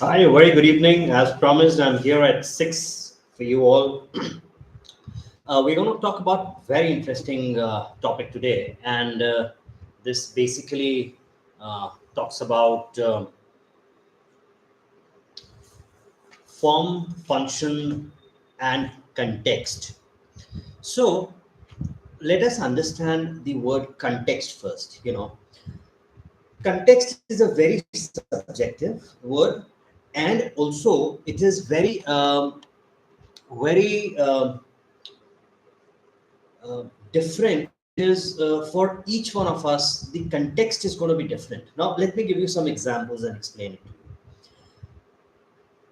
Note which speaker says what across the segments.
Speaker 1: Hi, very good evening. As promised, I'm here at 6 for you all. We're going to talk about very interesting topic today, and this basically talks about form, function, and context. So let us understand the word context first. Context is a very subjective word, and also it is very different because for each one of us the context is going to be different. Now let me give you some examples and explain it to you.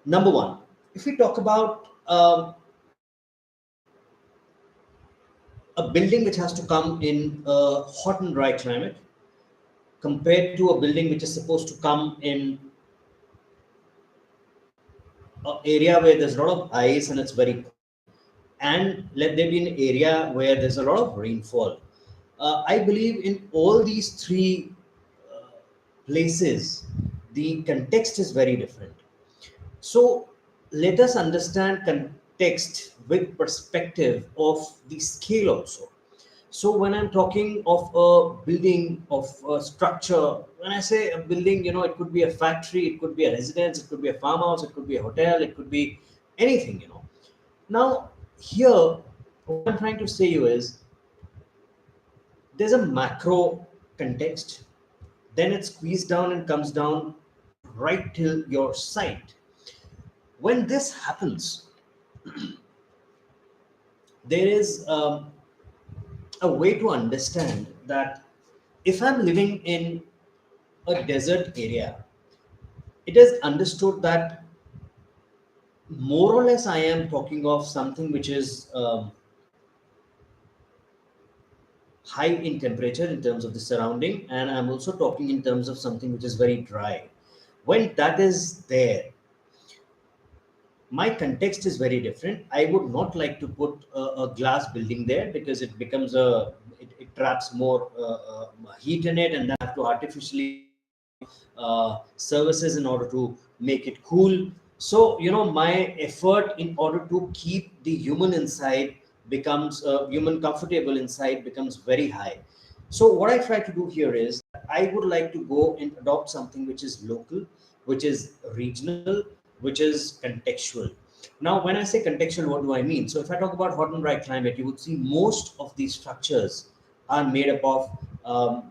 Speaker 1: Number one, if we talk about a building which has to come in a hot and dry climate compared to a building which is supposed to come in an area where there's a lot of ice and it's very cold, and let there be an area where there's a lot of rainfall. I believe in all these three uh, places, the context is very different. So let us understand context with perspective of the scale also. So when I'm talking of a building, of a structure, when I say a building, it could be a factory, it could be a residence, it could be a farmhouse, it could be a hotel, it could be anything. Now here, what I'm trying to say you is there's a macro context, then it squeezes down and comes down right till your site. When this happens, there is a way to understand that if I'm living in a desert area, it is understood that more or less I am talking of something which is high in temperature in terms of the surrounding, and I'm also talking in terms of something which is very dry. When that is there, my context is very different. I would not like to put a glass building there because it traps more heat in it, and then I have to artificially services in order to make it cool. So my effort in order to keep the human inside becomes human comfortable inside becomes very high. So what I try to do here is I would like to go and adopt something which is local, which is regional, which is contextual. Now when I say contextual, what do I mean? So if I talk about hot and dry climate, you would see most of these structures are made up of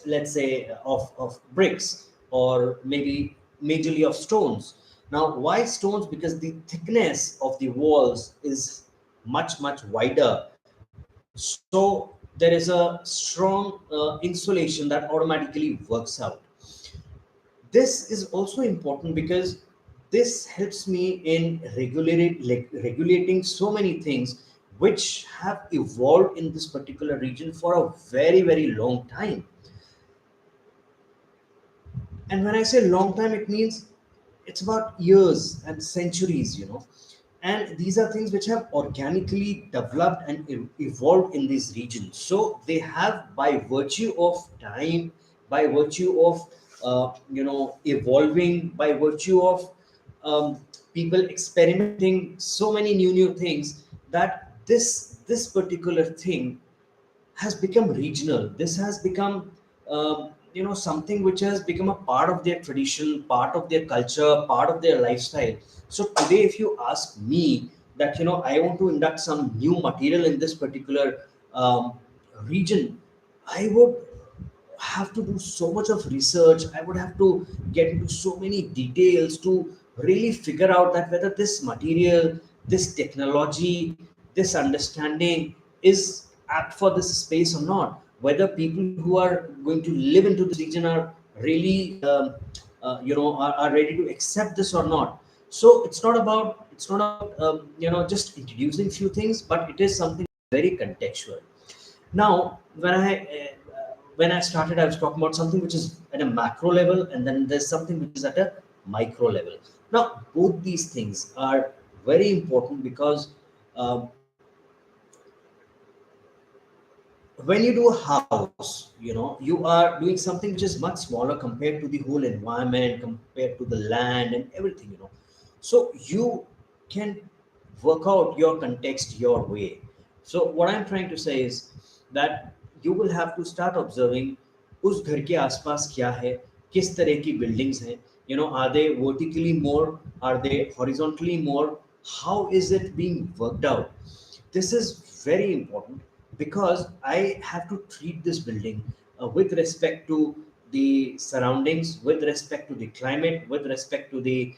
Speaker 1: let's say of bricks, or maybe majorly of stones. Now why stones? Because the thickness of the walls is much wider, so there is a strong insulation that automatically works out. This is also important because this helps me in regulating so many things which have evolved in this particular region for a very long time. And when I say long time, it means it's about years and centuries. And these are things which have organically developed and evolved in these regions. So they have, by virtue of time, by virtue of evolving, by virtue of um, people experimenting so many new things, that this particular thing has become regional. This has become, something which has become a part of their tradition, part of their culture, part of their lifestyle. So today, if you ask me that, I want to induct some new material in this particular region, I would have to do so much of research. I would have to get into so many details to really figure out that whether this material, this technology, this understanding is apt for this space or not. Whether people who are going to live into this region are really, are ready to accept this or not. So it's not about just introducing few things, but it is something very contextual. Now, when I started, I was talking about something which is at a macro level, and then there's something which is at a micro level. Now, both these things are very important because um, when you do a house, you are doing something which is much smaller compared to the whole environment, compared to the land and everything, so you can work out your context your way. So what I'm trying to say is that you will have to start observing उस घर के आसपास क्या है, किस तरह की buildings हैं, are they vertically more, are they horizontally more, how is it being worked out. This is very important because I have to treat this building with respect to the surroundings, with respect to the climate, with respect to the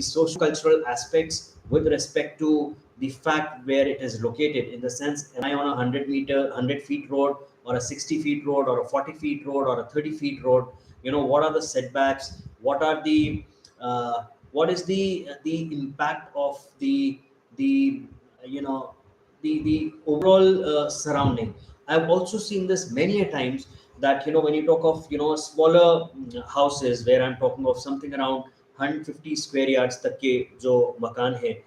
Speaker 1: socio-cultural aspects, with respect to the fact where it is located. In the sense, am I on a 100 feet road, or a 60 feet road, or a 40 feet road, or a 30 feet road? What are the setbacks? What are the what is the impact of the you know the overall surrounding. I've also seen this many a times that when you talk of smaller houses, where I'm talking of something around 150 square yards तक के जो मकान है,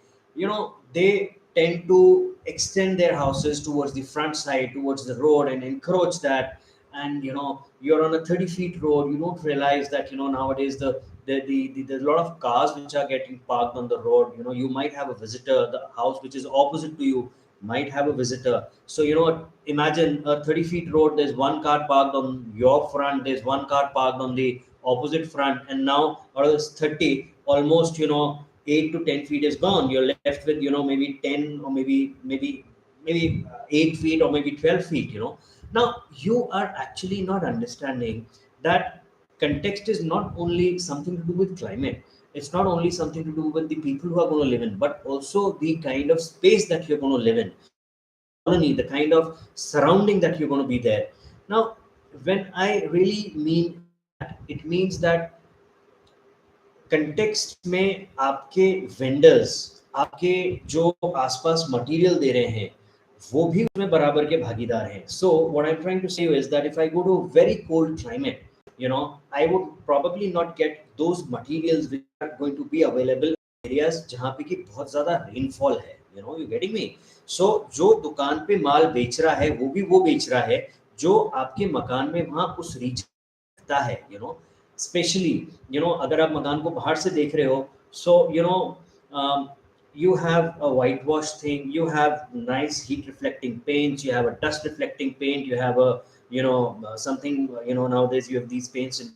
Speaker 1: they tend to extend their houses towards the front side, towards the road, and encroach that. And you're on a 30 feet road, you don't realize that nowadays there's a lot of cars which are getting parked on the road. You might have a visitor, the house which is opposite to you might have a visitor. So imagine a 30 feet road, there's one car parked on your front, there's one car parked on the opposite front, and now out of this 30, almost 8 to 10 feet is gone. You're left with maybe 10, or maybe 8 feet, or maybe 12 feet. Now you are actually not understanding that context is not only something to do with climate, it's not only something to do with the people who are going to live in, but also the kind of space that you're going to live in, colony, the kind of surrounding that you're going to be there. Now, when I really mean that, it means that context में आपके vendors, आपके जो आसपास material दे रहे हैं, वो भी उसमें बराबर के भागीदार हैं. So what I am trying to say is that if I go to very cold climate, I would probably not get those materials which are going to be available in areas जहाँ पे कि बहुत ज्यादा rainfall है. You getting me? So जो दुकान पे माल बेच रहा है, वो भी वो बेच रहा है जो आपके मकान में वहां उस रीजन है. स्पेशली अगर आप मकान को बाहर से देख रहे हो, सो you have a whitewash thing, you have nice heat reflecting paint, you have a dust reflecting paint, you have a something, nowadays you have these paints in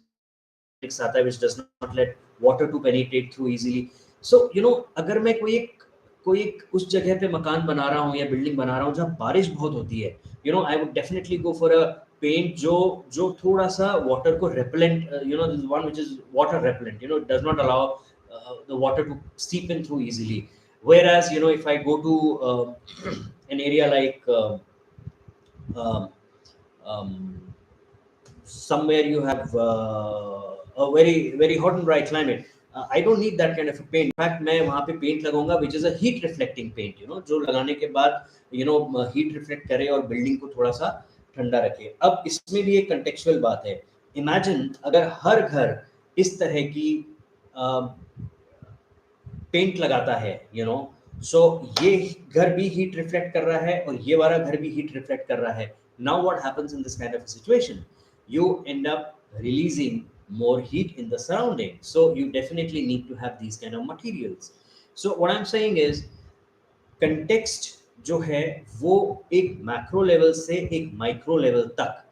Speaker 1: आता है which does not let water to penetrate through easily. So अगर मैं कोई एक उस जगह पे मकान बना रहा हूँ या बिल्डिंग बना रहा हूँ जहाँ बारिश बहुत होती है, I would definitely go for a paint जो थोड़ा सा वाटर को repellent, this one which is water repellent, it does not allow the water to seep in through easily. Whereas if I go to an area like um, um, somewhere you have a very very hot and dry climate, I don't need that kind of a paint. In fact मैं वहाँ पे paint लगाऊंगा which is a heat reflecting paint, जो लगाने के बाद heat reflect करे और बिल्डिंग को थोड़ा सा ठंडा रखे. अब इसमें भी एक contextual बात है. इमेजिन अगर हर घर इस तरह की पेंट लगाता है, सो ये घर भी हीट रिफ्लेक्ट कर रहा है और ये वाला घर भी हीट रिफ्लेक्ट कर रहा है. Now what happens in this kind of situation? You end up releasing more heat in the surrounding, so you definitely need to have these kind of materials. So what I'm saying is context जो है वो एक macro level से एक micro level तक,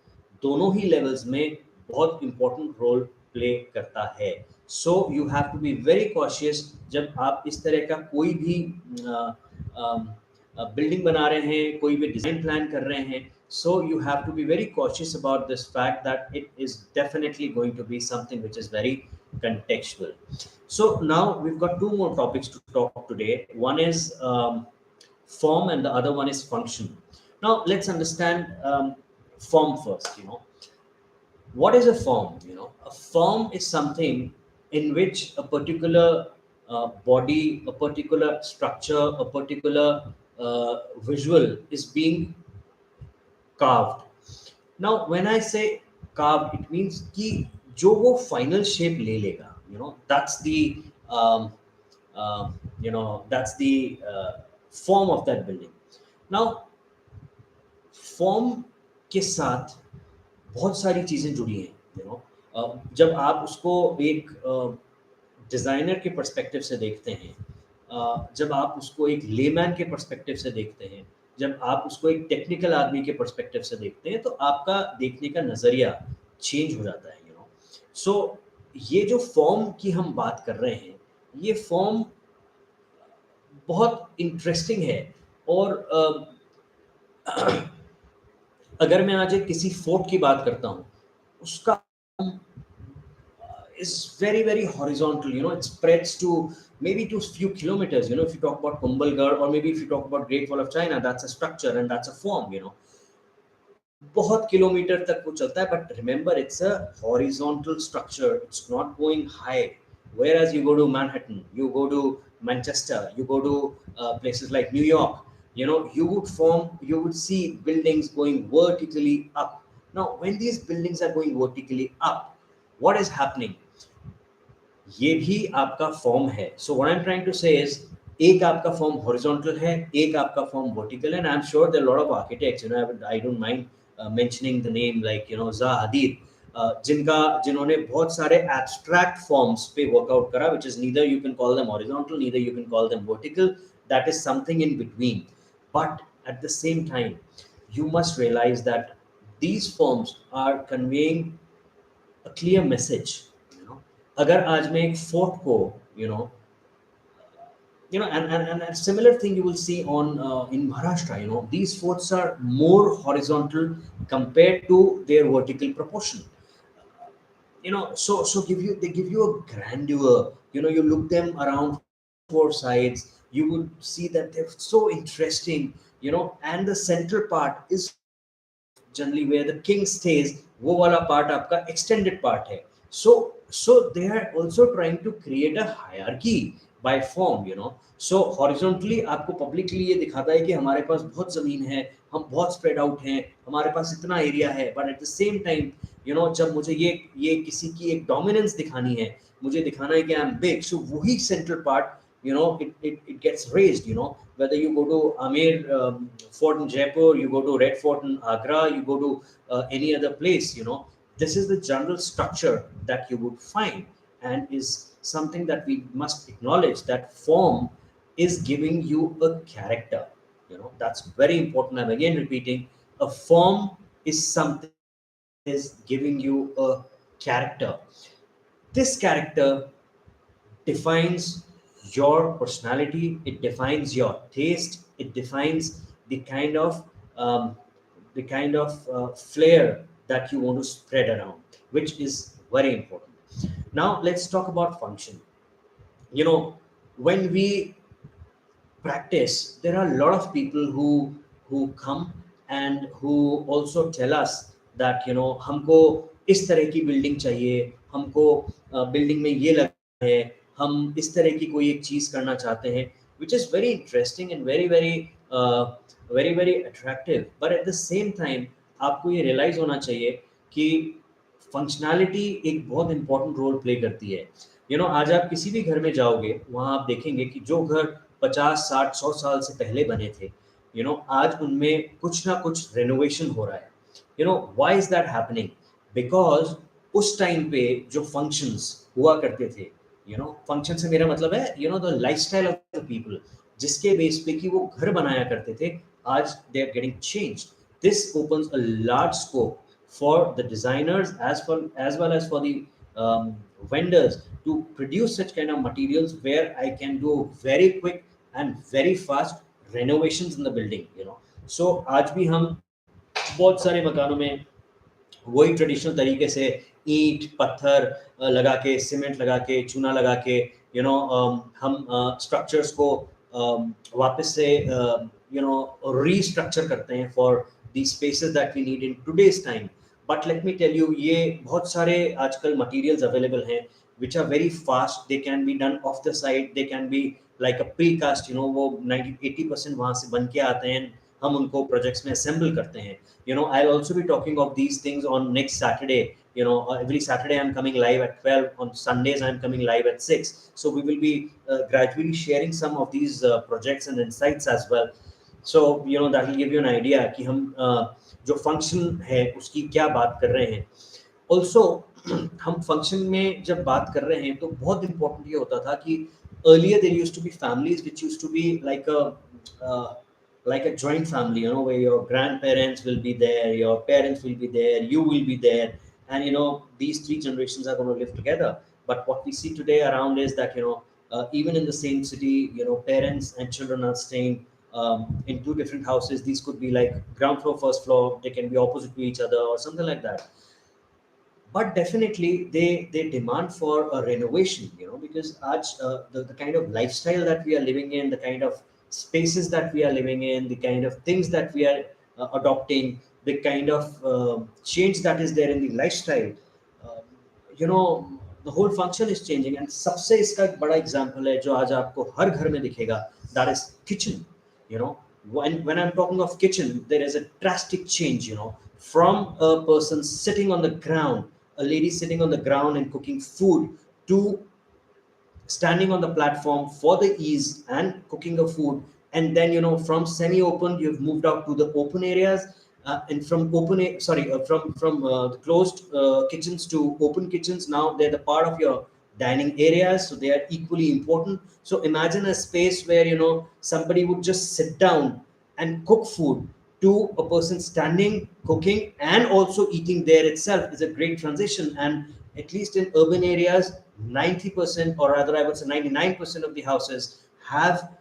Speaker 1: दोनों ही levels में बहुत इंपॉर्टेंट रोल प्ले करता है. So you have to be very cautious जब आप इस तरह का कोई भी बिल्डिंग बना रहे हैं, कोई भी डिजाइन प्लान कर रहे हैं. So you have to be very cautious about this fact that it is definitely going to be something which is very contextual. So now we've got two more topics to talk today. One is form and the other one is function. Now let's understand form first. What is a form? A form is something in which a particular body, a particular structure, a particular visual is being carved. Now when I say carved, it means कि जो वो final shape ले लेगा, that's the um, that's the form of that building. Now form के साथ बहुत सारी चीज़ें जुड़ी हैं, यू नो। जब आप उसको एक डिज़ाइनर के पर्सपेक्टिव से देखते हैं, जब आप उसको एक लेमैन के पर्सपेक्टिव से देखते हैं, जब आप उसको एक टेक्निकल आदमी के पर्सपेक्टिव से देखते हैं, तो आपका देखने का नज़रिया चेंज हो जाता है, यू नो। सो ये जो फॉर्म की हम बात कर रहे हैं, ये फॉर्म बहुत इंटरेस्टिंग है। और अगर मैं आज एक किसी फोर्ट की बात करता हूँ, उसका is very very horizontal, you know. It spreads to maybe to few kilometers, you know. If you talk about Kumbhalgarh, or maybe if you talk about Great Wall of China, that's a structure and that's a form, you know. बहुत kilometre तक वो चलता है, but remember it's a horizontal structure, it's not going high. Whereas you go to Manhattan, you go to Manchester, you go to places like New York, you know, you would see buildings going vertically up. Now when these buildings are going vertically up, what is happening? ये भी आपका form है. So what I am trying to say is, एक आपका form horizontal है, एक आपका form vertical है. And I am sure there are lot of architects, you know, I don't mind mentioning the name, like you know Zaha Hadid, जिन्होंने बहुत सारे abstract forms पे वर्कआउट करा, which is neither you can call them horizontal, neither you can call them vertical, that is something in between. But at the same time you must realize that these forms are conveying a clear message, you know. अगर आज मैं एक fort को, you know, and a similar thing you will see on in Maharashtra, you know, these forts are more horizontal compared to their vertical proportion, you know. So they give you a grandeur, you know. You look them around four sides, you would see that they're so interesting, you know. And the central part is generally where the king stays, वो वाला part आपका extended part है. So they are also trying to create a hierarchy by form, you know. So horizontally आपको publicly ये दिखाता है कि हमारे पास बहुत ज़मीन है, हम बहुत spread out हैं, हमारे पास इतना area है. But at the same time, you know, जब मुझे ये किसी की एक dominance दिखानी है, मुझे दिखाना है कि I am big, so वही central part, you know, it gets raised, you know. Whether you go to Amer Fort in Jaipur, you go to Red Fort in Agra, you go to any other place, you know, this is the general structure that you would find, and is something that we must acknowledge, that form is giving you a character, you know. That's very important. I'm again repeating, a form is something that is giving you a character. This character defines your personality, it defines your taste, it defines the kind of flair that you want to spread around, which is very important. Now let's talk about function. You know, when we practice, there are a lot of people who come and who also tell us that, you know, हमको इस तरह की building चाहिए, हमको building में ये लगना है, हम इस तरह की कोई एक चीज करना चाहते हैं, which is very interesting and very very attractive. But at the same time आपको ये realize होना चाहिए कि फंक्शनैलिटी एक बहुत इंपॉर्टेंट रोल प्ले करती है. यू नो, आज आप किसी भी घर में जाओगे, वहाँ आप देखेंगे कि जो घर 50 60 100 साल से पहले बने थे, यू नो, आज उनमें कुछ ना कुछ रेनोवेशन हो रहा है. You no, why is that happening? Because उस टाइम पे जो फंक्शंस हुआ करते थे, यू नो, फंक्शन से मेरा मतलब है, you know, the lifestyle of the people, जिसके बेस पे कि वो घर बनाया करते थे, आज they are getting changed. This opens a large scope for the designers as well as for the vendors to produce such kind of materials where I can do very quick and very fast renovations in the building, you know. So आज भी हम बहुत सारे मकानों में वही traditional तरीके से ईंट पत्थर लगा के, सीमेंट लगा के, चूना लगा के, यू नो, हम स्ट्रक्चर्स को वापस से यू नो रीस्ट्रक्चर करते हैं for the spaces that we need in today's time. But let me tell you, ये बहुत सारे आजकल मटेरियल्स अवेलेबल हैं which are very fast, they can be done off the site, they can be like a precast, you know, वो 90-80% वहाँ से बन के आते हैं, हम उनको प्रोजेक्ट्स में असेंबल करते हैं. You know, I'll also be talking of these things on next Saturday. You know, every Saturday I'm coming live at 12, on Sundays I'm coming live at 6, so we will be gradually sharing some of these projects and insights as well. So that will give you an idea कि हम जो function है उसकी क्या बात कर रहे हैं. Also हम फंक्शन में जब बात कर रहे हैं तो बहुत इम्पोर्टेंट ये होता था कि earlier there used to be families which used to be like a joint family, where your grandparents will be there, your parents will be there, you will be there, and these three generations are going to live together. But what we see today around is that even in the same city, parents and children are staying in two different houses. These could be like ground floor, first floor, they can be opposite to each other or something like that. But definitely they demand for a renovation, because the kind of lifestyle that we are living in, the kind of spaces that we are living in, the kind of things that we are adopting, the kind of change that is there in the lifestyle, uh, you know the whole function is changing. And सबसे इसका एक बड़ा example है जो आज आपको हर घर में दिखेगा, that is kitchen. When I'm talking of kitchen, there is a drastic change, from a person sitting on the ground, a lady sitting on the ground and cooking food, to standing on the platform for the ease and cooking of food. And then from semi-open you've moved out to the open areas, and from the closed kitchens to open kitchens. Now they're the part of your dining areas, so they are equally important. So imagine a space where somebody would just sit down and cook food, to a person standing cooking and also eating there itself is a great transition. And at least in urban areas, 90%, or rather I would say 99% of the houses have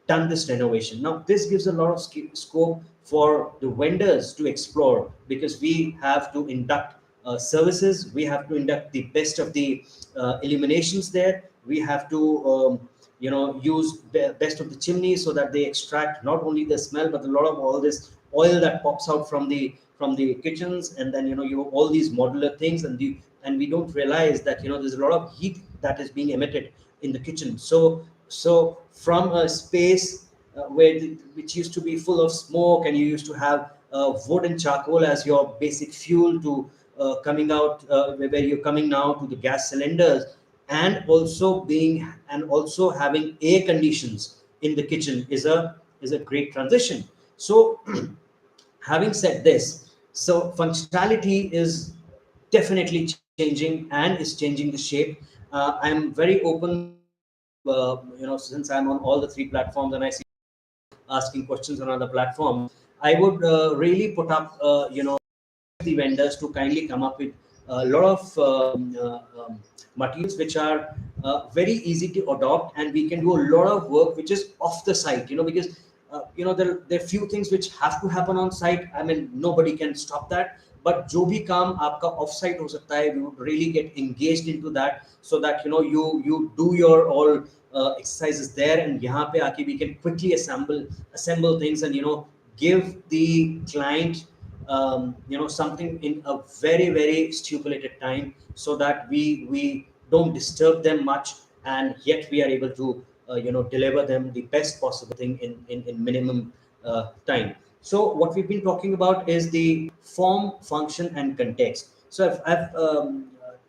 Speaker 1: done this renovation. Now this gives a lot of scope for the vendors to explore, because we have to induct services, we have to induct the best of the illuminations there, we have to use the best of the chimneys, so that they extract not only the smell but a lot of all this oil that pops out from the kitchens. And then you have all these modular things, and we don't realize that there's a lot of heat that is being emitted in the kitchen. So from a space which used to be full of smoke, and you used to have wood and charcoal as your basic fuel, to coming out where you're coming now to the gas cylinders, and also having air conditions in the kitchen is a great transition. So having said this, so functionality is definitely changing and is changing the shape. I'm very open since I'm on all the three platforms and I see asking questions on other platforms. I would really put up the vendors to kindly come up with a lot of materials which are very easy to adopt, and we can do a lot of work which is off the site, because there are few things which have to happen on site. I mean, nobody can stop that, but जो भी काम आपका off site हो सकता है, we would really get engaged into that, so that you do your all exercises there, and यहाँ पे आके we can quickly assemble things, and give the client something in a very very stipulated time, so that we don't disturb them much, and yet we are able to deliver them the best possible thing in minimum time. So what we've been talking about is the form, function, and context. So I've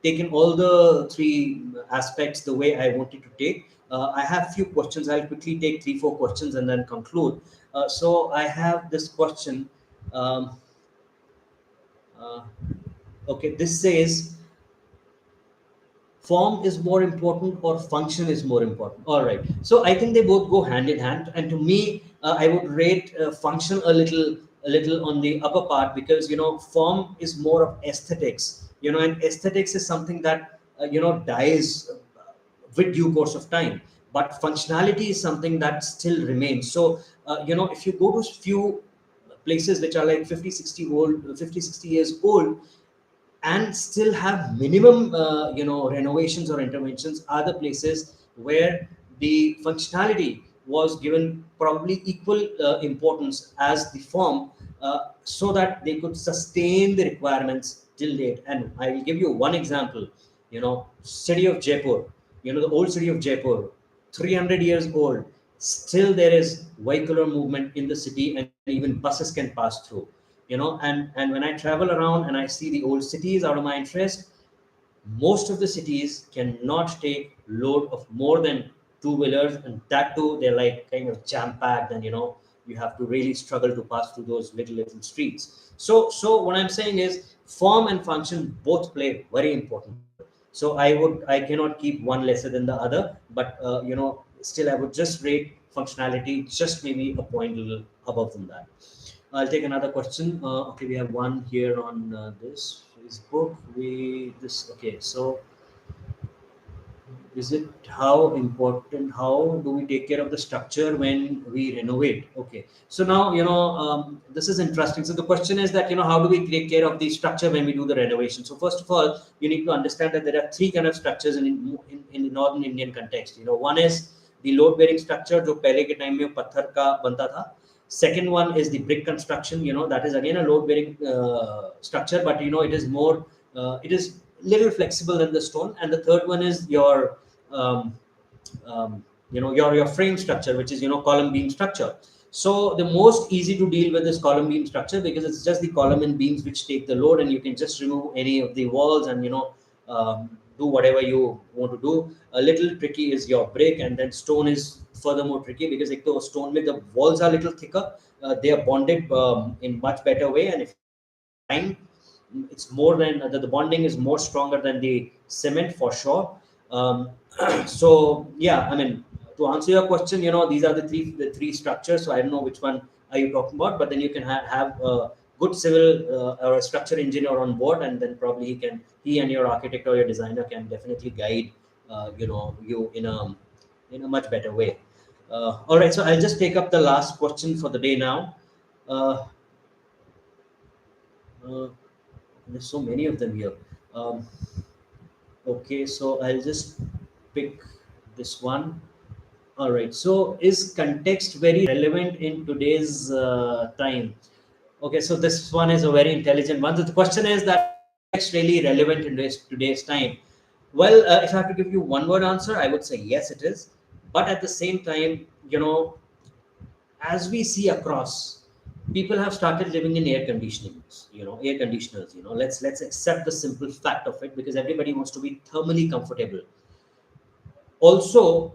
Speaker 1: taken all the three aspects the way I wanted to take. I have few questions. I'll quickly take 3-4 questions and then conclude. So I have this question. um, uh, okay, this says, form is more important or function is more important? All right. So I think they both go hand in hand. And to me, I would rate function a little on the upper part, because form is more of aesthetics. And aesthetics is something that dies with due course of time. But functionality is something that still remains. So if you go to few places which are like 50 60 years old, and still have minimum renovations or interventions, are the places where the functionality was given probably equal importance as the form, so that they could sustain the requirements till date. And I will give you one example. City of Jaipur, the old city of Jaipur, 300 years old, still there is vehicular movement in the city, and even buses can pass through. And when I travel around and I see the old cities out of my interest, most of the cities cannot take load of more than two-wheelers, and that too they're like kind of jam packed, and you have to really struggle to pass through those little streets. So what I'm saying is form and function both play very important. So I cannot keep one lesser than the other, but still I would just rate functionality just maybe a point a little above than that. I'll take another question. Okay, we have one here on this Facebook. Okay. So is it how important? How do we take care of the structure when we renovate? Okay. So now this is interesting. So the question is that how do we take care of the structure when we do the renovation? So first of all, you need to understand that there are three kind of structures in the northern Indian context. One is the load bearing structure, जो पहले के time में पत्थर का बनता था. Second one is the brick construction. That is again a load bearing structure, but it is more it is little flexible than the stone. And the third one is your um, your frame structure, which is column beam structure. So the most easy to deal with is column beam structure, because it's just the column and beams which take the load, and you can just remove any of the walls and do whatever you want to do. A little tricky is your brick, and then stone is furthermore tricky, because if the stone with the walls are a little thicker, they are bonded in much better way, and if time, it's more than the bonding is more stronger than the cement for sure. um, so yeah, I mean, to answer your question, these are the three structures. So I don't know which one are you talking about, but then you can have a good civil or a structure engineer on board, and then probably he and your architect or your designer can definitely guide you in a much better way. All right, so I'll just take up the last question for the day now. uh, uh, there's so many of them here. um, okay, so I'll just pick this one. All right, so is context very relevant in today's time? Okay, so this one is a very intelligent one. So the question is that context really relevant in today's time? Well, if I have to give you one word answer, I would say yes, it is. But at the same time, as we see across, people have started living in air conditioners. Let's accept the simple fact of it, because everybody wants to be thermally comfortable. Also,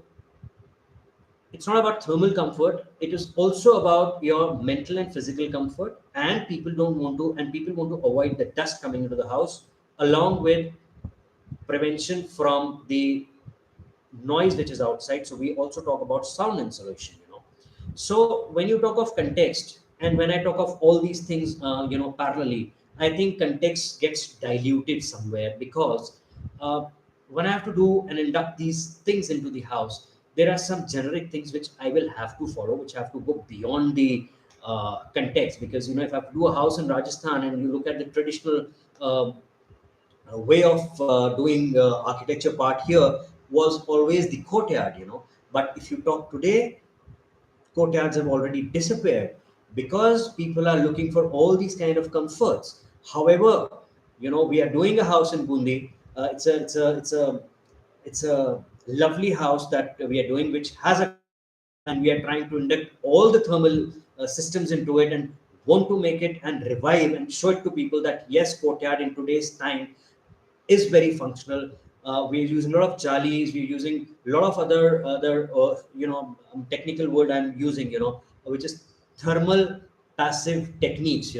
Speaker 1: it's not about thermal comfort, it is also about your mental and physical comfort. And people want to avoid the dust coming into the house, along with prevention from the noise which is outside. So we also talk about sound insulation. So when you talk of context, and when I talk of all these things parallelly, I think context gets diluted somewhere, because uh, when I have to do and induct these things into the house, there are some generic things which I will have to follow, which have to go beyond the context. Because if I have to do a house in Rajasthan, and you look at the traditional uh, way of doing architecture part here, was always the courtyard. But if you talk today, courtyards have already disappeared, because people are looking for all these kind of comforts. However, we are doing a house in Bundi. It's a lovely house that we are doing, which has a, and we are trying to induct all the thermal systems into it, and want to make it and revive and show it to people that yes, courtyard in today's time is very functional. We're using a lot of jalis. We're using a lot of other technical word I'm using, which is thermal passive techniques.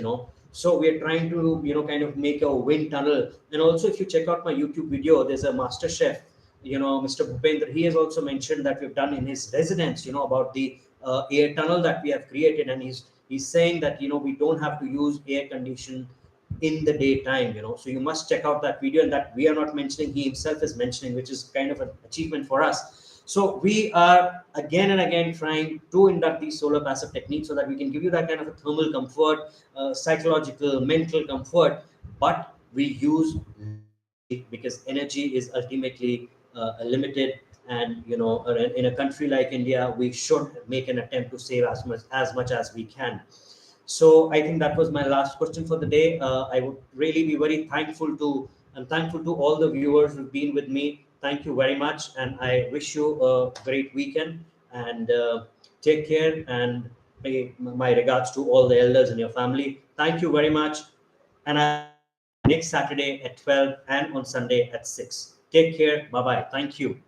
Speaker 1: So we're trying to kind of make a wind tunnel. And also, if you check out my YouTube video, there's a master chef, Mr. Bhupendra. He has also mentioned that we've done in his residence, about the air tunnel that we have created, and he's saying that we don't have to use air condition in the daytime. So you must check out that video, and that we are not mentioning, he himself is mentioning, which is kind of an achievement for us. So we are again and again trying to induct these solar passive techniques, so that we can give you that kind of a thermal comfort, psychological, mental comfort. But we use, because energy is ultimately limited. And in a country like India, we should make an attempt to save as much as we can. So I think that was my last question for the day. I would really be very thankful to all the viewers who've been with me. Thank you very much, and I wish you a great weekend. And take care, and pay my regards to all the elders in your family. Thank you very much, and next Saturday at 12 and on Sunday at 6. Take care. Bye bye. Thank you.